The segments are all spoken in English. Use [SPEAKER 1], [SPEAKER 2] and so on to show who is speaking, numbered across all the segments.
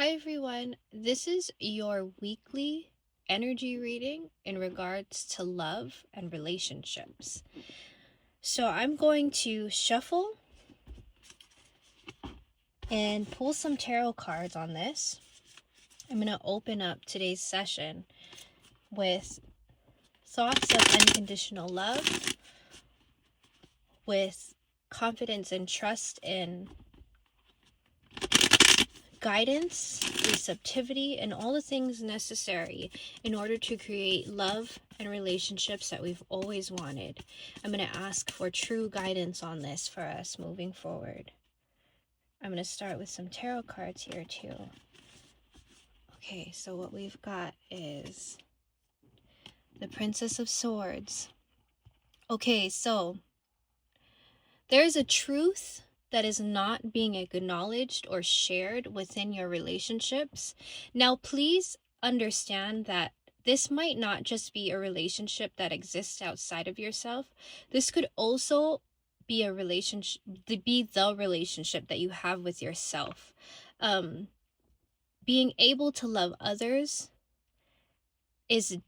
[SPEAKER 1] Hi everyone, this is your weekly energy reading in regards to love and relationships. So I'm going to shuffle and pull some tarot cards on this. I'm going to open up today's session with thoughts of unconditional love, with confidence and trust in guidance, receptivity, and all the things necessary in order to create love and relationships that we've always wanted. I'm going to ask for true guidance on this for us moving forward. I'm going to start with some tarot cards here too. Okay, so what we've got is the Princess of Swords. Okay, so there's a truth that is not being acknowledged or shared within your relationships. Now, please understand that this might not just be a relationship that exists outside of yourself. This could also be a relationship, be the relationship that you have with yourself. Being able to love others is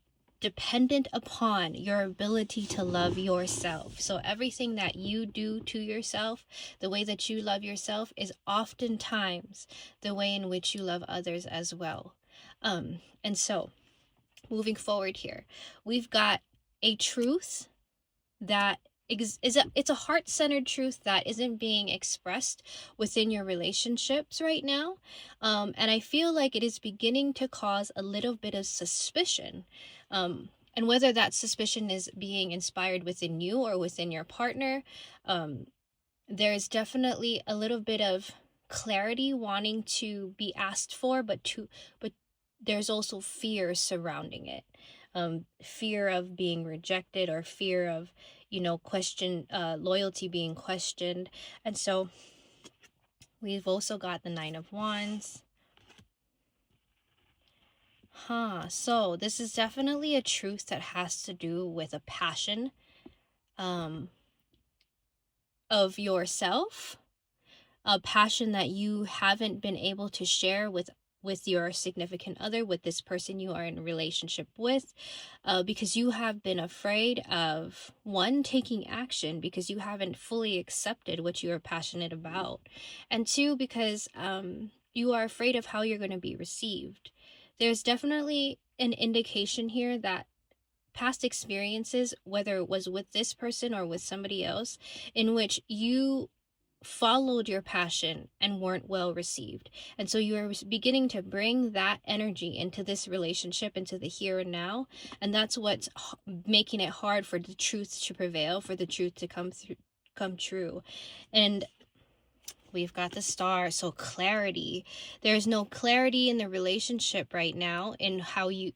[SPEAKER 1] dependent upon your ability to love yourself. So everything that you do to yourself, the way that you love yourself, is oftentimes the way in which you love others as well. And so moving forward here, we've got a truth that it's a heart-centered truth that isn't being expressed within your relationships right now, and I feel like it is beginning to cause a little bit of suspicion, and whether that suspicion is being inspired within you or within your partner, there's definitely a little bit of clarity wanting to be asked for, but there's also fear surrounding it. Fear of being rejected, or fear of, loyalty being questioned. And so we've also got the Nine of Wands. So this is definitely a truth that has to do with a passion of yourself, a passion that you haven't been able to share with your significant other, with this person you are in a relationship with, because you have been afraid of, one, taking action because you haven't fully accepted what you are passionate about, and two, because you are afraid of how you're going to be received. There's definitely an indication here that past experiences, whether it was with this person or with somebody else, in which you followed your passion and weren't well received. And so you are beginning to bring that energy into this relationship, into the here and now. And that's what's making it hard for the truth to prevail, for the truth to come true. And we've got the Star, so clarity. There's no clarity in the relationship right now in how you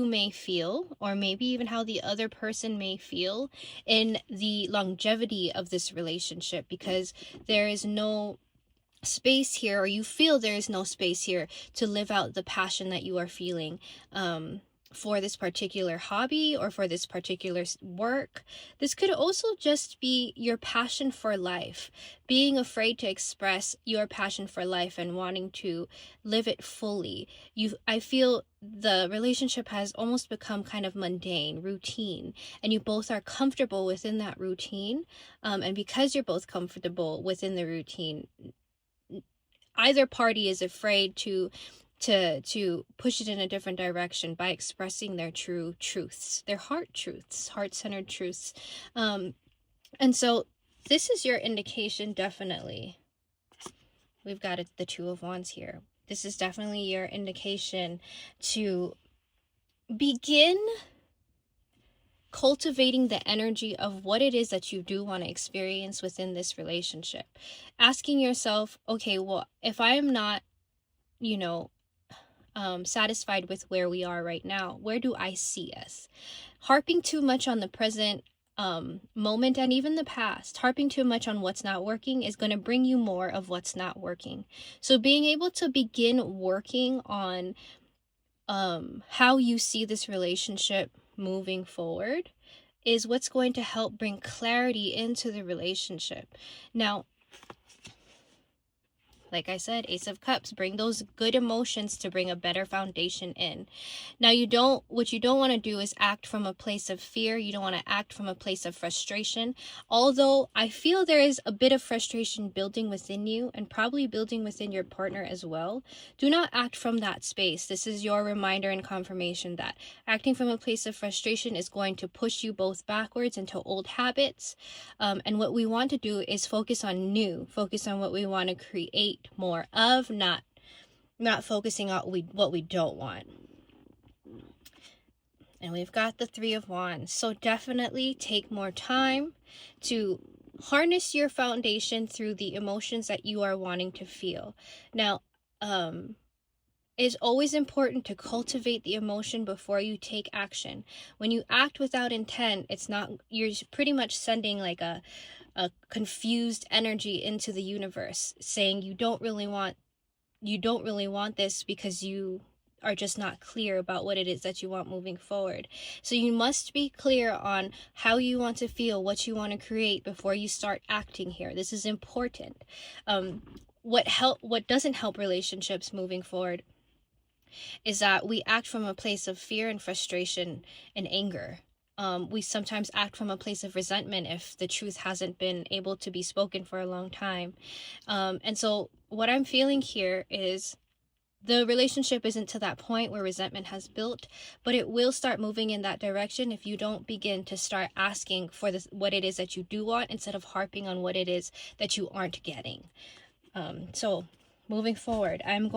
[SPEAKER 1] may feel, or maybe even how the other person may feel in the longevity of this relationship, because there is no space here, or you feel there is no space here to live out the passion that you are feeling for this particular hobby or for this particular work. This could also just be your passion for life, being afraid to express your passion for life and wanting to live it fully. I feel the relationship has almost become kind of mundane, routine, and you both are comfortable within that routine. And because you're both comfortable within the routine, either party is afraid to push it in a different direction by expressing their true truths, their heart-centered truths. And so this is your indication. Definitely, we've got the Two of Wands here. This is definitely your indication to begin cultivating the energy of what it is that you do want to experience within this relationship. Asking yourself, okay, well, if I am not, satisfied with where we are right now, where do I see us? Harping too much on the present moment, and even the past, harping too much on what's not working, is going to bring you more of what's not working. So being able to begin working on how you see this relationship moving forward is what's going to help bring clarity into the relationship. Now, Like I said, Ace of Cups, bring those good emotions to bring a better foundation in. Now, what you don't want to do is act from a place of fear. You don't want to act from a place of frustration. Although I feel there is a bit of frustration building within you and probably building within your partner as well. Do not act from that space. This is your reminder and confirmation that acting from a place of frustration is going to push you both backwards into old habits. And what we want to do is focus on focus on what we want to create more of, not focusing on what we don't want. And we've got the Three of Wands. So definitely take more time to harness your foundation through the emotions that you are wanting to feel. Now, it's always important to cultivate the emotion before you take action. When you act without intent, you're pretty much sending like a confused energy into the universe, saying you don't really want this because you are just not clear about what it is that you want moving forward. So you must be clear on how you want to feel, what you want to create before you start acting here. This is important. What doesn't help relationships moving forward is that we act from a place of fear and frustration and anger. We sometimes act from a place of resentment if the truth hasn't been able to be spoken for a long time. And so what I'm feeling here is the relationship isn't to that point where resentment has built, but it will start moving in that direction if you don't begin to start asking for what it is that you do want instead of harping on what it is that you aren't getting. So moving forward, I'm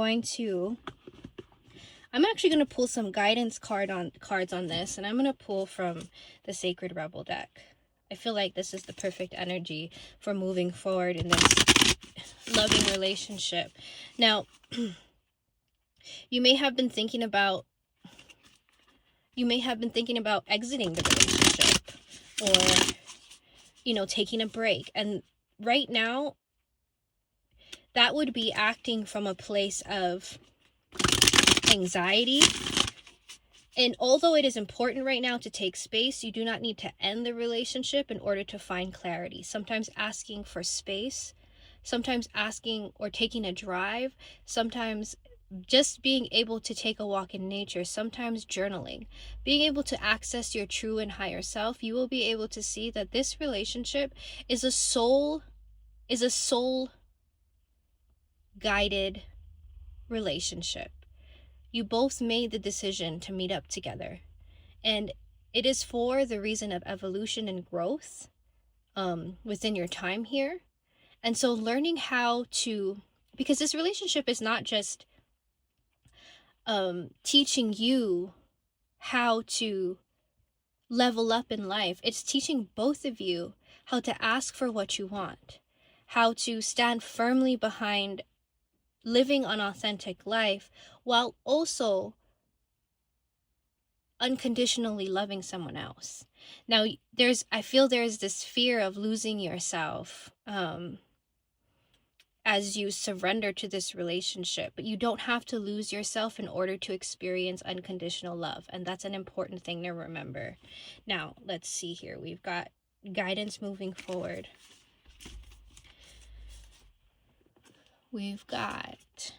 [SPEAKER 1] actually going to pull some guidance cards on this, and I'm going to pull from the Sacred Rebel deck. I feel like this is the perfect energy for moving forward in this loving relationship. Now, you may have been thinking about exiting the relationship or, taking a break. And right now, that would be acting from a place of anxiety. And although it is important right now to take space, you do not need to end the relationship in order to find clarity. Sometimes asking for space, sometimes asking or taking a drive, sometimes just being able to take a walk in nature, sometimes journaling, being able to access your true and higher self, you will be able to see that this relationship is a soul guided relationship. You both made the decision to meet up together, and it is for the reason of evolution and growth within your time here. And so learning because this relationship is not just teaching you how to level up in life. It's teaching both of you how to ask for what you want, how to stand firmly behind living an authentic life while also unconditionally loving someone else. Now, I feel there's this fear of losing yourself as you surrender to this relationship, but you don't have to lose yourself in order to experience unconditional love, and that's an important thing to remember. Now, let's see here. We've got guidance moving forward. We've got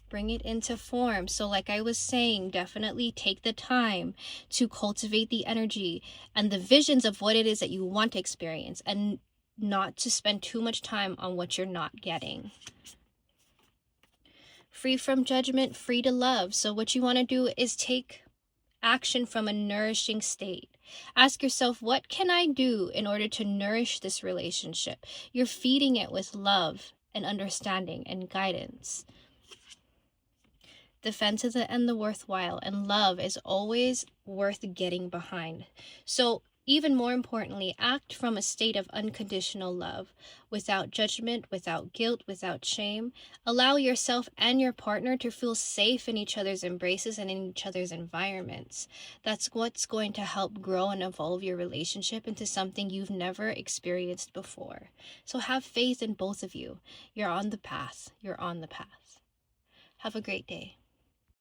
[SPEAKER 1] bring it into form. So like I was saying, definitely take the time to cultivate the energy and the visions of what it is that you want to experience, and not to spend too much time on what you're not getting. Free from judgment, free to love. So what you want to do is take action from a nourishing state. Ask yourself, what can I do in order to nourish this relationship? You're feeding it with love and understanding and guidance. Defend to the end the worthwhile, and love is always worth getting behind. So even more importantly, act from a state of unconditional love, without judgment, without guilt, without shame. Allow yourself and your partner to feel safe in each other's embraces and in each other's environments. That's what's going to help grow and evolve your relationship into something you've never experienced before. So have faith in both of you. You're on the path. You're on the path. Have a great day.